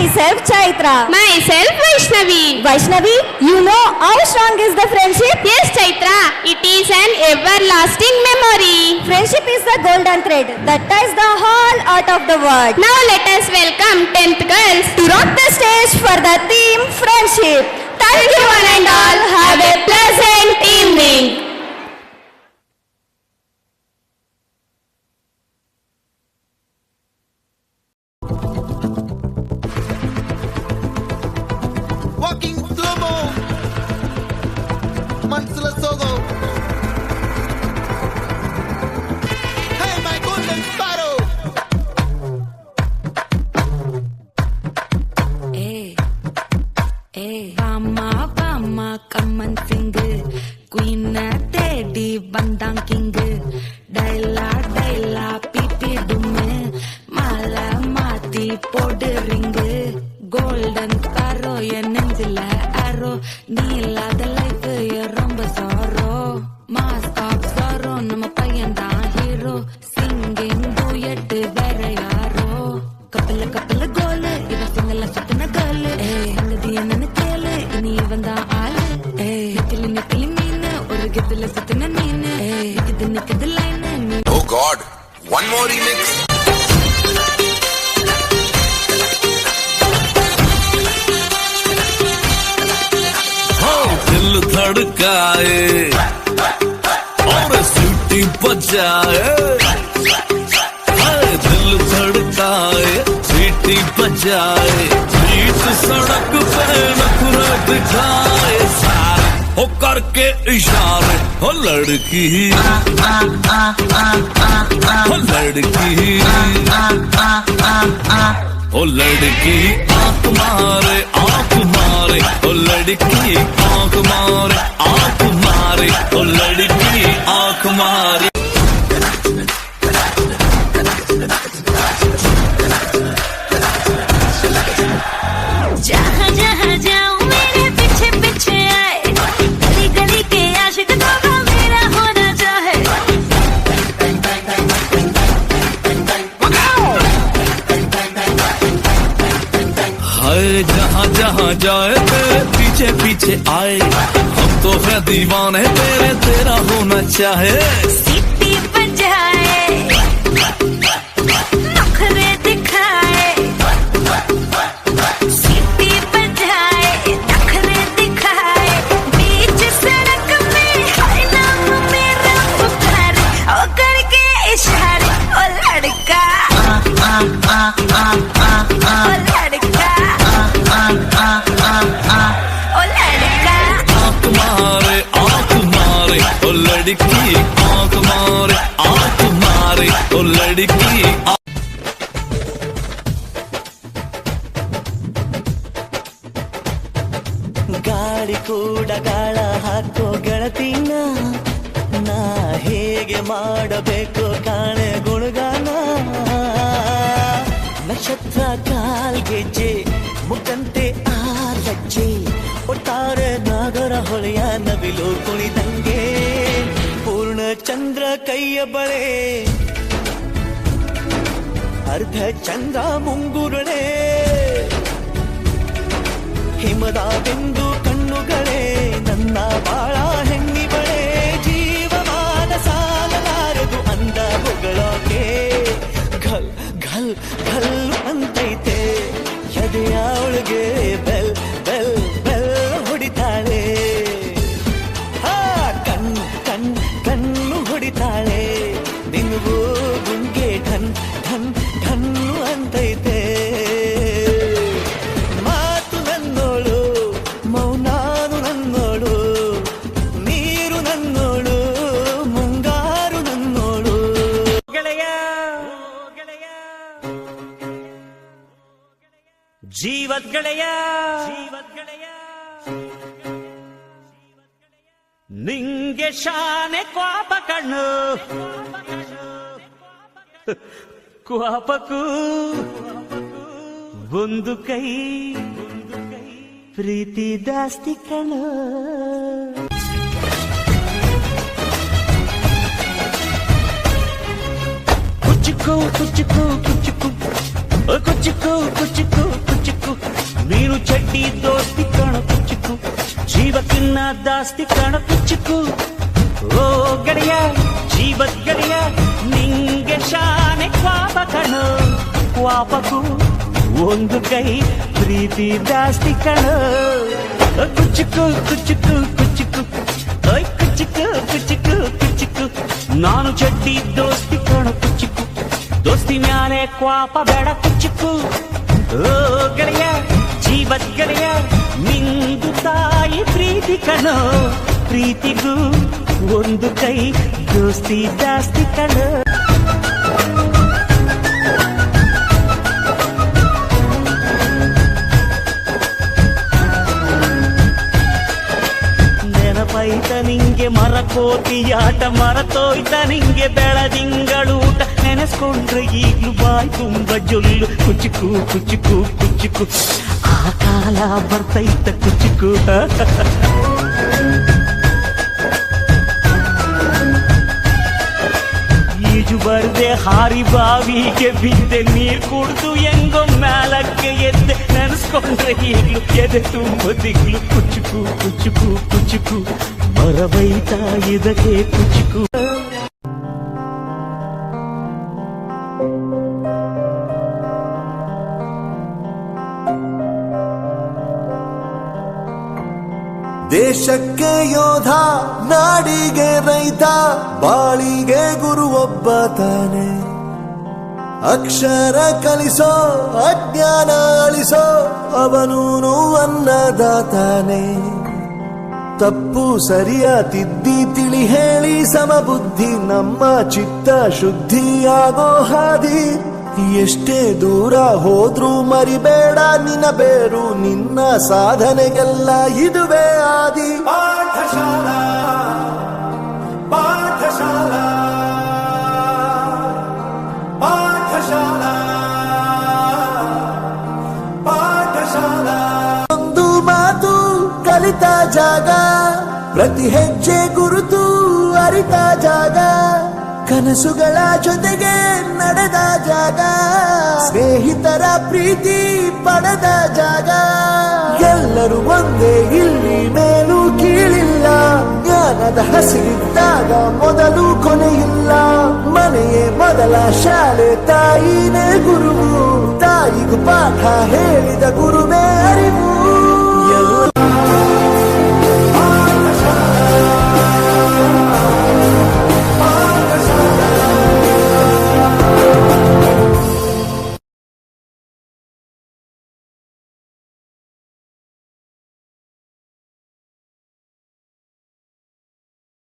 Myself Chaitra. Myself Vaishnavi. Vaishnavi, you know how strong is the friendship? Yes, Chaitra. It is an everlasting memory. Friendship is the golden thread that ties the whole art of the world. Now let us welcome 10th girls To rock the stage for the theme friendship. Thank you one and all. Have a pleasant evening. Walking slow-mo, Mansala Sogo. Hey, my golden sparrow. Bama, come and sing. Queen Teddy, Bandang King. Daila, pipi dume. Mala, mati, podering. Golden sparrow, ya nenzilla arrow. Neela, the life, ya rumba sorrow. Mask of sorrow, nama payanda hero. Singing duet, vera yaro. Couple goal, iva singala sutna girl. Hangadiya nana kele, ini vanda aale. Nikli meena, or gidla sutna neena. Nikid line. Oh God, one more remix. दिल धड़काए और सीटी बजाए, दिल धड़काए सीटी बजाए, बीच सड़क पे नखरा दिखाए, सारे हो करके इशारे, हो लड़की ओ लड़की आंख मारे, ओ लड़की आंख मारे, ओ लड़की आंख मारे। जहाँ जहाँ जाऊँ मेरे पीछे पीछे आए, गली गली के आशिक दोगा मेरा होना चाहे। हाय जहाँ जहाँ जाए तेरे पीछे पीछे आए, हम तो है दीवाने तेरे, तेरा होना चाहे। सीटी बजाए, नखरे दिखाए, सीटी बजाए, नखरे दिखाए, बीच सड़क में हर नाम मेरा पुकारे, ओ करके इशारे, ओ लड़का, ओ लड़का, ओ लड़का। आंख मारे, ओ लड़की आंख मारे, ओ लड़की। ಗಾಳಿ ಕೂಡ ಗಾಳ ಹಾಕೋ ಗೆಳತಿನ, ನಾ ಹೇಗೆ ಮಾಡಬೇಕು ಕಾಣೆ ಗುಣಗಾನ. ನಕ್ಷತ್ರ ಕಾಲ್ಗೆಜ್ಜೆ ಮುಖಂತೆ ಆಲಜ್ಜೆ, ಒಟ್ಟಾರೆ ನಾಗರ ಹೊಳೆಯ ನವಿಲು ಕುಣಿದಂಗೆ, ಪೂರ್ಣ ಚಂದ್ರ ಕೈಯ ಬಳೆ, ಅರ್ಧ ಚಂದ್ರ ಮುಂಗುರುಳೆ, ಹಿಮದ ಬಿಂದು ಕಣ್ಣುಗಳೇ ನನ್ನ ಬಾಳ ಹೆಣ್ಣಿಬಳೆ, ಜೀವಮಾನ ಸಾಲಲಾರದು ಅಂದ ಹೊಗಳೋಕೆ, ಘಲ್ ಘಲ್ ಘಲ್ ಅಂತೈತೆ ಎದೆಯ ಒಳಗೆ, ಬೆಲ್ ಬೆಲ್ ಬೆಲ್ ಹೊಡಿತಾಳೆ, ಕಣ್ಣು ಹೊಡಿತಾಳೆ, ನಿನ್ಗೂ ಗುಂಗೆ ಘನ್ ಘನ್ ಘನ್ನು ಅಂತೈತೆ. ಮಾತು ನನ್ನೋಳು, ಮೌನಾನು ನನ್ನೋಳು, ನೀರು ನನ್ನೋಳು, ಮುಂಗಾರು ನನ್ನೋಳು. ಗೆಳೆಯ ಜೀವದ್ ಗೆಳೆಯ, ನಿಂಗೆ ಶಾನೆ ಕ್ವಾಪ ಕಣ್ಣು, ಕ್ವಾಪಕ್ಕೂ ಒಂದು ಕೈ, ಪ್ರೀತಿ ದಾಸ್ತಿ ಕಣ್ಣು. ಕುಚ್ಚುಕು ಕುಚ್ಚುಕು ಕುಚ್ಚುಕು ಕುಚ್ಚುಕು ಕುಚ್ಚುಕು ಕುಚ್ಚುಕು ದಾಸ್ತಿ ಕಣ ಕುಚ್ಚುಕು ಓ ಗೆಳೆಯ ಜೀವದ ಗೆಳೆಯ ನಿಂಗೆ ಶಾನೆ ಕ್ವಾಪ ಕಣೋ ಕ್ವಾಪಕ್ಕೂ ಒಂದು ಕೈ ಪ್ರೀತಿ ದಾಸ್ತಿ ಕಣೋ ಕುಚ್ಚುಕು ಕುಚ್ಚುಕು ಕುಚ್ಚುಕು ಓಯ್ ಕುಚ್ಚುಕು ಕುಚ್ಚುಕು ಕುಚ್ಚುಕು ನಾನು ಚಡ್ಡಿ ದೋಸ್ತಿ ಕಣ ಕುಚ್ಚುಕು ದೋಸ್ತಿ ಮ್ಯಾಲೆ ಕ್ವಾಪ ಬೇಡ ಕುಚ್ಚುಕು ಓ ಗೆಳೆಯ ಜೀವದ ಗೆಳೆಯ ನಿಂದು ತಾಯಿ ಪ್ರೀತಿ ಕಣೋ ಪ್ರೀತಿಗೂ ಒಂದು ಕೈ ದೋಸ್ತಿ ಜಾಸ್ತಿ ಕಣೋ ನೆನಪೈತ ನಿಂಗೆ ಮರಕೋತಿಯಾಟ ಮರತೋಯ್ತ ನಿಂಗೆ ಬೆಳದಿಂಗಳೂಟ ನೆನೆಸ್ಕೊಂಡ್ರೆ ಈಗ್ಲೂ ಬಾಯ್ ತುಂಬ ಜೊಲ್ಲು ಕುಚುಕು ಕುಚುಕು ಕುಚುಕು ಆ ಕಾಲ ಬರ್ತೈತ ಕುಚುಕು ಈಜು ಬರ್ದೆ ಹಾರಿ ಬಾವಿಗೆ ಬಿದ್ದೆ ನೀರ್ ಕುಡ್ದು ಹೆಂಗೋ ಮ್ಯಾಲಕ್ಕೆ ಎದ್ದೆ ನೆನೆಸ್ಕೊಂಡ್ರೆ ಈಗ್ಲೂ ಎದೆ ತುಂಬ ದಿಗ್ಲು ಕುಚುಕು ಕುಚುಕು ಕುಚುಕು ಬರಬೈತ ಇದಕ್ಕೆ ಕುಚುಕು ದೇಶಕ್ಕೆ ಯೋಧ ನಾಡಿಗೆ ರೈತ ಬಾಳಿಗೆ ಗುರು ಒಬ್ಬ ತಾನೆ ಅಕ್ಷರ ಕಲಿಸೋ ಅಜ್ಞಾನ ಅಳಿಸೋ ಅವನೂನು ಅನ್ನದಾತಾನೆ ತಪ್ಪು ಸರಿಯ ತಿದ್ದಿ ತಿಳಿ ಹೇಳಿ ಸಮಬುದ್ಧಿ ನಮ್ಮ ಚಿತ್ತ ಶುದ್ಧಿಯಾಗೋ ಹಾದಿ ಎಷ್ಟೇ ದೂರ ಹೋದ್ರೂ ಮರಿಬೇಡ ನಿನ್ನ ಬೇರು ನಿನ್ನ ಸಾಧನೆಗೆಲ್ಲ ಇದುವೇ ಆದಿ ಪಾಠಶಾಲಾ ಪಾಠಶಾಲಾ ಪಾಠಶಾಲಾ ಪಾಠಶಾಲಾ ಒಂದು ಮಾತು ಕಲಿತ ಜಾಗ ಪ್ರತಿ ಹೆಜ್ಜೆ ಗುರುತು ಅರಿತ ಜಾಗ ಕನಸುಗಳ ಜೊತೆಗೆ ನಡೆದ ಜಾಗ ಸ್ನೇಹಿತರ ಪ್ರೀತಿ ಪಡೆದ ಜಾಗ ಎಲ್ಲರೂ ಒಂದೇ ಇಲ್ಲಿ ಮೇಲೂ ಕೀಳಿಲ್ಲ ಜ್ಞಾನದ ಹಸಿರಿದ್ದಾಗ ಮೊದಲು ಕೊನೆಯಿಲ್ಲ ಮನೆಯೇ ಮೊದಲ ಶಾಲೆ ತಾಯಿನೇ ಗುರುವು ತಾಯಿಗೂ ಪಾಠ ಹೇಳಿ